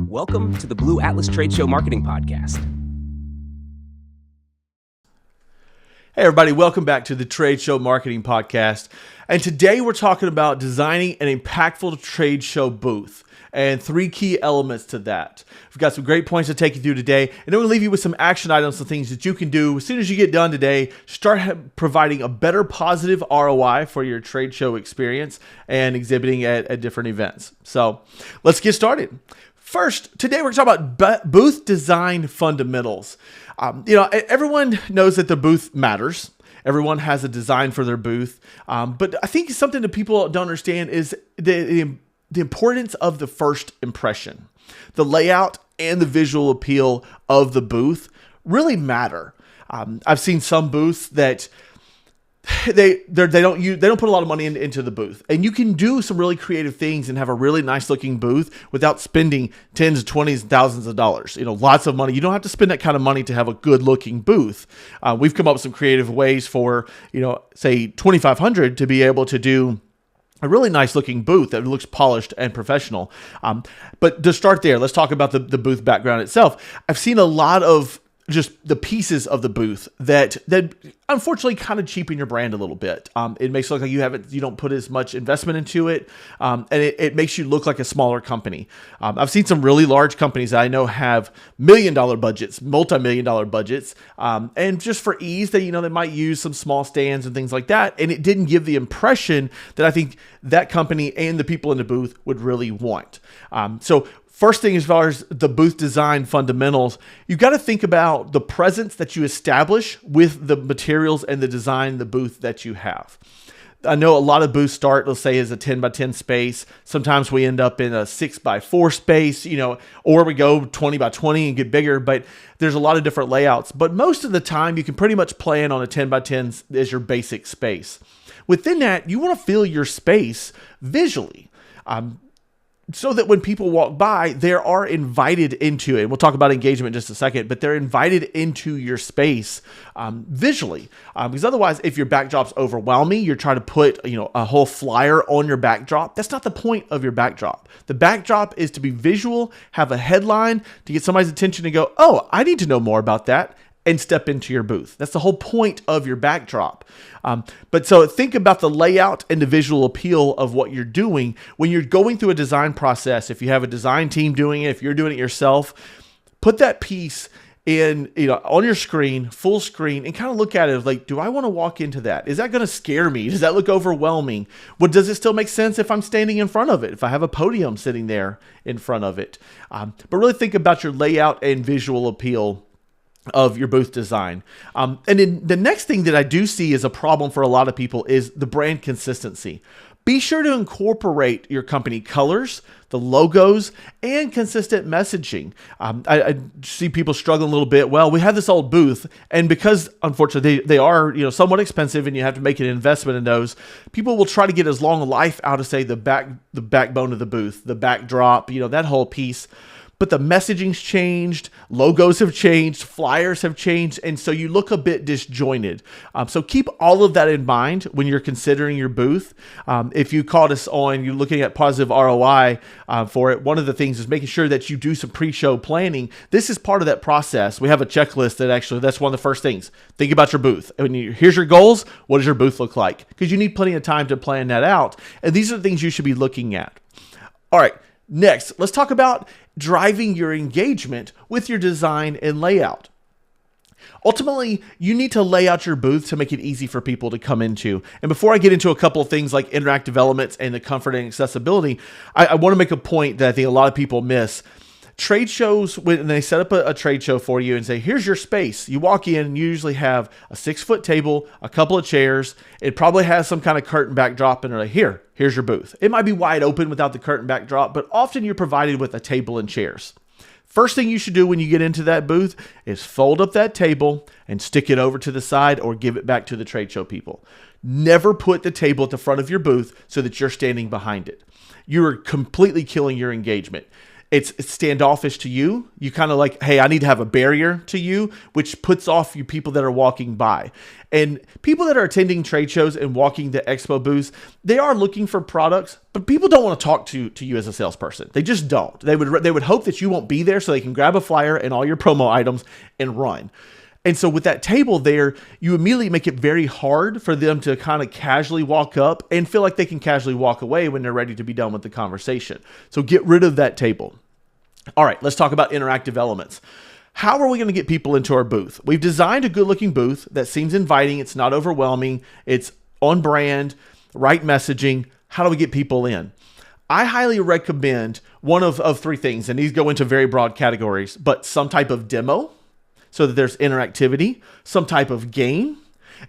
Welcome to the Blue Atlas Trade Show Marketing Podcast. Hey everybody, welcome back to the Trade Show Marketing Podcast. And today we're talking about designing an impactful trade show booth and three key elements to that. We've got some great points to take you through today, and then we'll leave you with some action items, some things that you can do as soon as you get done today. Start providing a better positive ROI for your trade show experience and exhibiting at different events. So let's get started. First, today we're talking about booth design fundamentals. Everyone knows that the booth matters. Everyone has a design for their booth. But I think something that people don't understand is the importance of the first impression. The layout and the visual appeal of the booth really matter. I've seen some booths that they don't put a lot of money into the booth, and you can do some really creative things and have a really nice looking booth without spending tens, twenties, thousands of dollars. Lots of money. You don't have to spend that kind of money to have a good looking booth. We've come up with some creative ways for say $2,500 to be able to do a really nice looking booth that looks polished and professional. But to start there, let's talk about the booth background itself. I've seen a lot of just the pieces of the booth that unfortunately kind of cheapen your brand a little bit. It makes it look like you don't put as much investment into it, and it makes you look like a smaller company. I've seen some really large companies that I know have million-dollar budgets, multi-million-dollar budgets, and just for ease, they might use some small stands and things like that, and it didn't give the impression that I think that company and the people in the booth would really want. So first thing, as far as the booth design fundamentals, you've got to think about the presence that you establish with the materials and the design, the booth that you have. I know a lot of booths start, let's say, as a 10 by 10 space. Sometimes we end up in a 6 by 4 space, or we go 20 by 20 and get bigger, but there's a lot of different layouts. But most of the time, you can pretty much plan on a 10 by 10 as your basic space. Within that, you want to fill your space visually. So that when people walk by, they are invited into it. We'll talk about engagement in just a second, but they're invited into your space visually. Because otherwise, if your backdrop's overwhelming, you're trying to put a whole flyer on your backdrop. That's not the point of your backdrop. The backdrop is to be visual, have a headline to get somebody's attention and go, oh, I need to know more about that, and step into your booth. That's the whole point of your backdrop. But so think about the layout and the visual appeal of what you're doing when you're going through a design process. If you have a design team doing it, if you're doing it yourself, put that piece in, on your screen, full screen, and kind of look at it like, do I want to walk into that? Is that going to scare me? Does that look overwhelming? Does it still make sense if I'm standing in front of it? If I have a podium sitting there in front of it? But really think about your layout and visual appeal of your booth design. And then the next thing that I do see is a problem for a lot of people is the brand consistency. Be sure to incorporate your company colors, the logos, and consistent messaging. I see people struggling a little bit. Well, we have this old booth, and because unfortunately they are somewhat expensive, and you have to make an investment in those, people will try to get as long a life out of, say, the backbone of the booth, the backdrop, that whole piece. But the messaging's changed, logos have changed, flyers have changed, and so you look a bit disjointed. So keep all of that in mind when you're considering your booth. If you caught us on, you're looking at positive ROI for it, one of the things is making sure that you do some pre-show planning. This is part of that process. We have a checklist that's one of the first things. Think about your booth. Here's your goals. What does your booth look like? Because you need plenty of time to plan that out. And these are the things you should be looking at. All right. Next, let's talk about driving your engagement with your design and layout. Ultimately, you need to lay out your booth to make it easy for people to come into. And before I get into a couple of things like interactive elements and the comfort and accessibility, I want to make a point that I think a lot of people miss. Trade shows, when they set up a trade show for you and say, here's your space. You walk in and you usually have a 6-foot table, a couple of chairs. It probably has some kind of curtain backdrop, and they're like, here's your booth. It might be wide open without the curtain backdrop, but often you're provided with a table and chairs. First thing you should do when you get into that booth is fold up that table and stick it over to the side or give it back to the trade show people. Never put the table at the front of your booth so that you're standing behind it. You're completely killing your engagement. It's standoffish to you. You kind of like, hey, I need to have a barrier to you, which puts off you people that are walking by. And people that are attending trade shows and walking the expo booths, they are looking for products, but people don't want to talk to you as a salesperson. They just don't. They would hope that you won't be there so they can grab a flyer and all your promo items and run. And so with that table there, you immediately make it very hard for them to kind of casually walk up and feel like they can casually walk away when they're ready to be done with the conversation. So get rid of that table. All right, let's talk about interactive elements. How are we going to get people into our booth? We've designed a good looking booth that seems inviting. It's not overwhelming. It's on brand, right messaging. How do we get people in? I highly recommend one of three things, and these go into very broad categories, but some type of demo, so that there's interactivity, some type of game,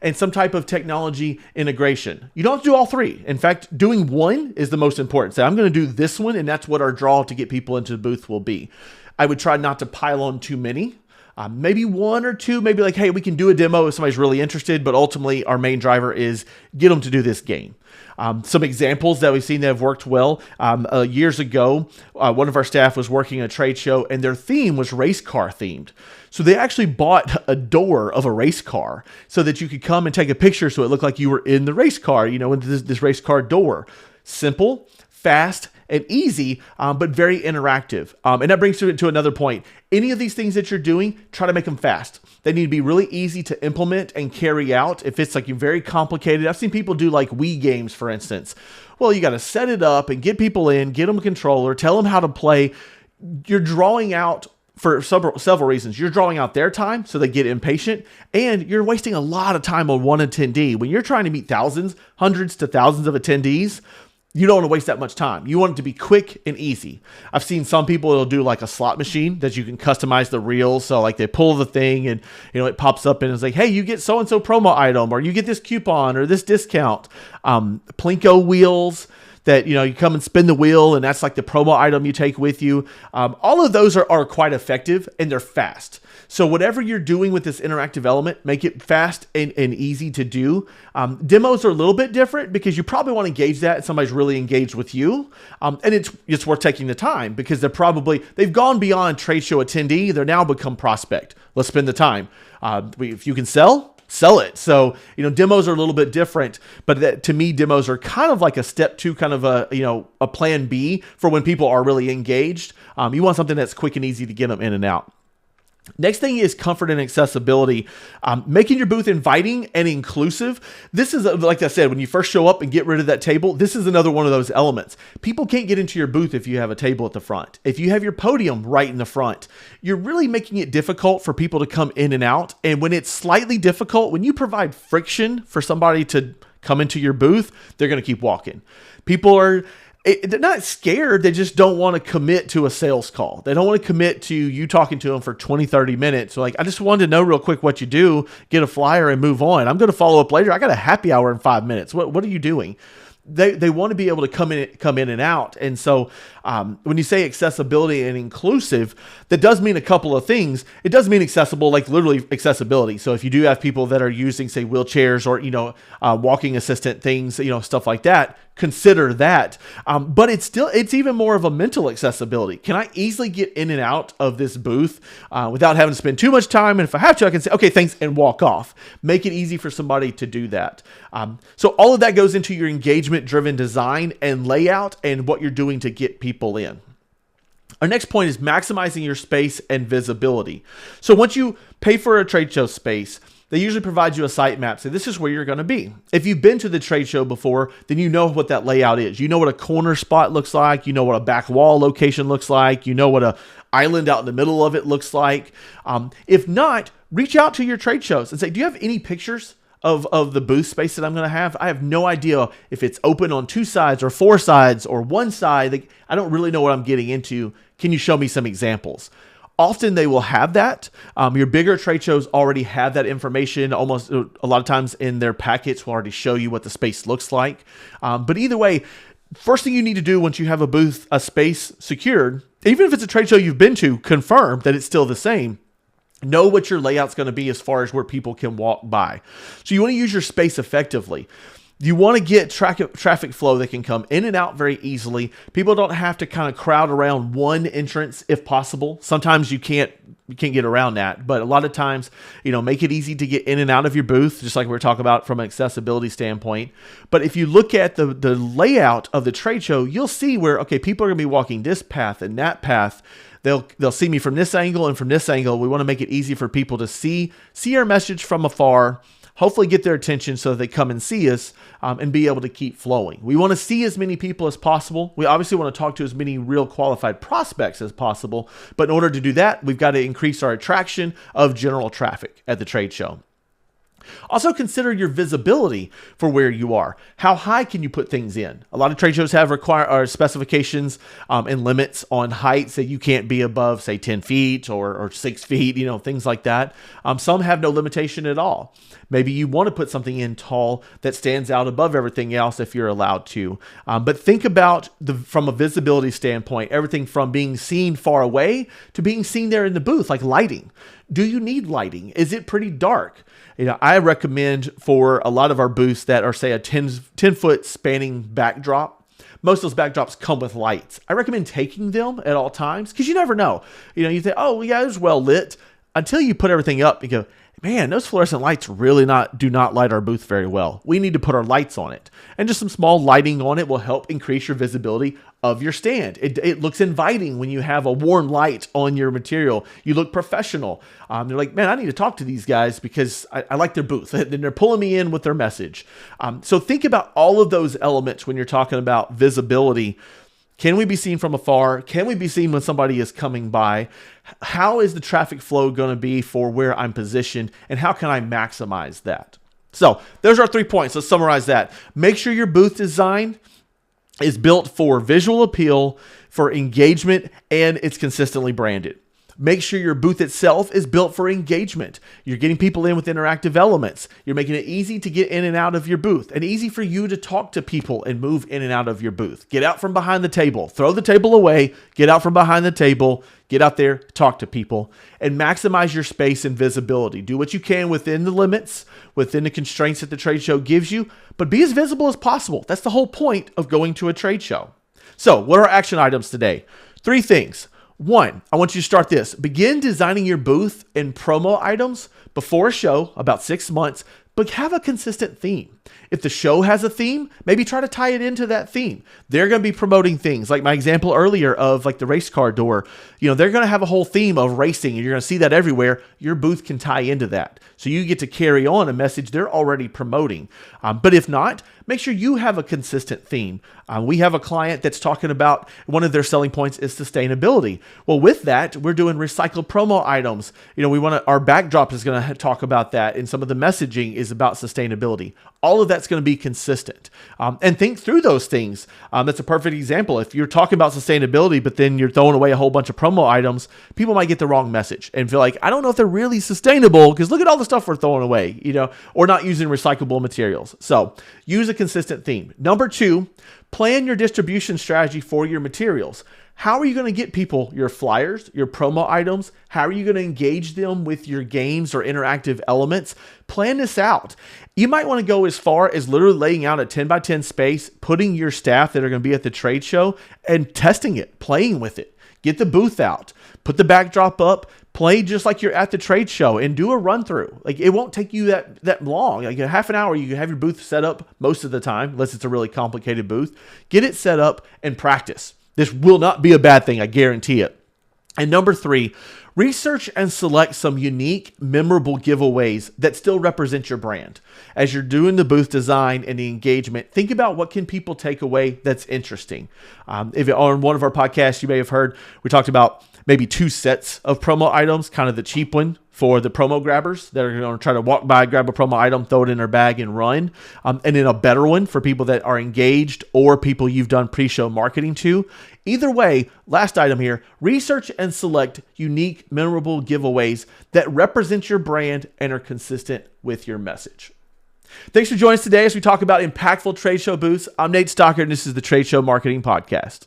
and some type of technology integration. You don't have to do all three. In fact, doing one is the most important. So I'm going to do this one, and that's what our draw to get people into the booth will be. I would try not to pile on too many. Maybe one or two, maybe like, hey, we can do a demo if somebody's really interested, but ultimately our main driver is get them to do this game. Some examples that we've seen that have worked well. Years ago, one of our staff was working at a trade show and their theme was race car themed. So they actually bought a door of a race car so that you could come and take a picture so it looked like you were in the race car, in this race car door. Simple, fast, and easy, but very interactive. And that brings to another point. Any of these things that you're doing, try to make them fast. They need to be really easy to implement and carry out. If it's like very complicated, I've seen people do like Wii games, for instance. Well, you got to set it up and get people in, get them a controller, tell them how to play. You're drawing out for several reasons. You're drawing out their time so they get impatient, and you're wasting a lot of time on one attendee. When you're trying to meet thousands, hundreds to thousands of attendees, you don't want to waste that much time. You want it to be quick and easy. I've seen some people, it'll do like a slot machine that you can customize the reels. So like they pull the thing and, it pops up and it's like, hey, you get so-and-so promo item, or you get this coupon or this discount. Plinko wheels that, you come and spin the wheel and that's like the promo item you take with you. All of those are quite effective and they're fast. So whatever you're doing with this interactive element, make it fast and easy to do. Demos are a little bit different because you probably want to engage that if somebody's really engaged with you. And it's worth taking the time because they've gone beyond trade show attendee. They're now become prospect. Let's spend the time. If you can sell it. So, demos are a little bit different, but to me, demos are kind of like a step two, kind of a plan B for when people are really engaged. You want something that's quick and easy to get them in and out. Next thing is comfort and accessibility. Making your booth inviting and inclusive. This is, like I said, when you first show up and get rid of that table, this is another one of those elements. People can't get into your booth if you have a table at the front. If you have your podium right in the front, you're really making it difficult for people to come in and out. And when it's slightly difficult, when you provide friction for somebody to come into your booth, they're going to keep walking. They're not scared. They just don't want to commit to a sales call. They don't want to commit to you talking to them for 20, 30 minutes. So like, I just wanted to know real quick what you do, get a flyer and move on. I'm going to follow up later. I got a happy hour in 5 minutes. What are you doing? They want to be able to come in and out. And so when you say accessibility and inclusive, that does mean a couple of things. It does mean accessible, like literally accessibility. So if you do have people that are using, say, wheelchairs or, walking assistant things, stuff like that, consider that. But it's even more of a mental accessibility. Can I easily get in and out of this booth without having to spend too much time? And if I have to, I can say, okay, thanks, and walk off. Make it easy for somebody to do that. So all of that goes into your engagement-driven design and layout and what you're doing to get people in. Our next point is maximizing your space and visibility. So once you pay for a trade show space, they usually provide you a site map. So this is where you're going to be. If you've been to the trade show before, then you know what that layout is. You know what a corner spot looks like. You know what a back wall location looks like. You know what a island out in the middle of it looks like. If not, reach out to your trade shows and say, do you have any pictures of the booth space that I'm going to have? I have no idea if it's open on 2 sides or 4 sides or 1 side. I don't really know what I'm getting into. Can you show me some examples? Often they will have that. Your bigger trade shows already have that information. Almost a lot of times in their packets will already show you what the space looks like. But either way, first thing you need to do once you have a space secured, even if it's a trade show you've been to, confirm that it's still the same. Know what your layout's going to be as far as where people can walk by. So you want to use your space effectively. You want to get traffic flow that can come in and out very easily. People don't have to kind of crowd around one entrance if possible. Sometimes you can't get around that, but a lot of times, make it easy to get in and out of your booth, just like we were talking about from an accessibility standpoint. But if you look at the layout of the trade show, you'll see where, okay, people are going to be walking this path and that path. They'll see me from this angle and from this angle. We want to make it easy for people to see our message from afar, hopefully get their attention so that they come and see us and be able to keep flowing. We want to see as many people as possible. We obviously want to talk to as many real qualified prospects as possible. But in order to do that, we've got to increase our attraction of general traffic at the trade show. Also consider your visibility for where you are. How high can you put things in? A lot of trade shows have specifications and limits on heights that you can't be above, say, 10 feet or 6 feet, things like that. Some have no limitation at all. Maybe you want to put something in tall that stands out above everything else if you're allowed to. But think about from a visibility standpoint, everything from being seen far away to being seen there in the booth, like lighting. Do you need lighting? Is it pretty dark? I recommend for a lot of our booths that are, say, a 10-foot spanning backdrop. Most of those backdrops come with lights. I recommend taking them at all times because you never know. You think, oh, yeah, it's well lit, until you put everything up and go, man, those fluorescent lights really do not light our booth very well. We need to put our lights on it. And just some small lighting on it will help increase your visibility of your stand. It looks inviting when you have a warm light on your material. You look professional. They're like, man, I need to talk to these guys because I like their booth. And they're pulling me in with their message. So think about all of those elements when you're talking about visibility. Can we be seen from afar? Can we be seen when somebody is coming by? How is the traffic flow going to be for where I'm positioned? And how can I maximize that? So those are our 3 points. Let's summarize that. Make sure your booth design is built for visual appeal, for engagement, and it's consistently branded. Make sure your booth itself is built for engagement. You're getting people in with interactive elements. You're making it easy to get in and out of your booth and easy for you to talk to people and move in and out of your booth. Get out from behind the table. Throw the table away. Get out from behind the table. Get out there, talk to people, and maximize your space and visibility. Do what you can within the limits, within the constraints that the trade show gives you, but be as visible as possible. That's the whole point of going to a trade show. So, what are our action items today? 3 things. 1, I want you to start this. Begin designing your booth and promo items before a show, about 6 months, but have a consistent theme. If the show has a theme, maybe try to tie it into that theme. They're going to be promoting things like my example earlier of like the race car door. They're going to have a whole theme of racing and you're going to see that everywhere. Your booth can tie into that. So you get to carry on a message they're already promoting. But if not, make sure you have a consistent theme. We have a client that's talking about one of their selling points is sustainability. Well, with that, we're doing recycled promo items. Our backdrop is going to talk about that, and some of the messaging is about sustainability. All of that's going to be consistent. And think through those things. That's a perfect example. If you're talking about sustainability, but then you're throwing away a whole bunch of promo items, people might get the wrong message and feel like, I don't know if they're really sustainable because look at all the stuff we're throwing away, or not using recyclable materials. So use a consistent theme. Number 2, plan your distribution strategy for your materials. How are you going to get people your flyers, your promo items? How are you going to engage them with your games or interactive elements? Plan this out. You might want to go as far as literally laying out a 10 by 10 space, putting your staff that are going to be at the trade show and testing it, playing with it. Get the booth out, put the backdrop up, play just like you're at the trade show and do a run through. Like it won't take you that long. Like a half an hour, you can have your booth set up most of the time, unless it's a really complicated booth. Get it set up and practice. This will not be a bad thing, I guarantee it. And number 3, research and select some unique, memorable giveaways that still represent your brand. As you're doing the booth design and the engagement, think about what can people take away that's interesting. If on one of our podcasts, you may have heard, we talked about maybe 2 sets of promo items, kind of the cheap one for the promo grabbers that are going to try to walk by, grab a promo item, throw it in their bag and run. And then a better one for people that are engaged or people you've done pre-show marketing to. Either way, last item here, research and select unique, memorable giveaways that represent your brand and are consistent with your message. Thanks for joining us today as we talk about impactful trade show booths. I'm Nate Stockert, and this is the Trade Show Marketing Podcast.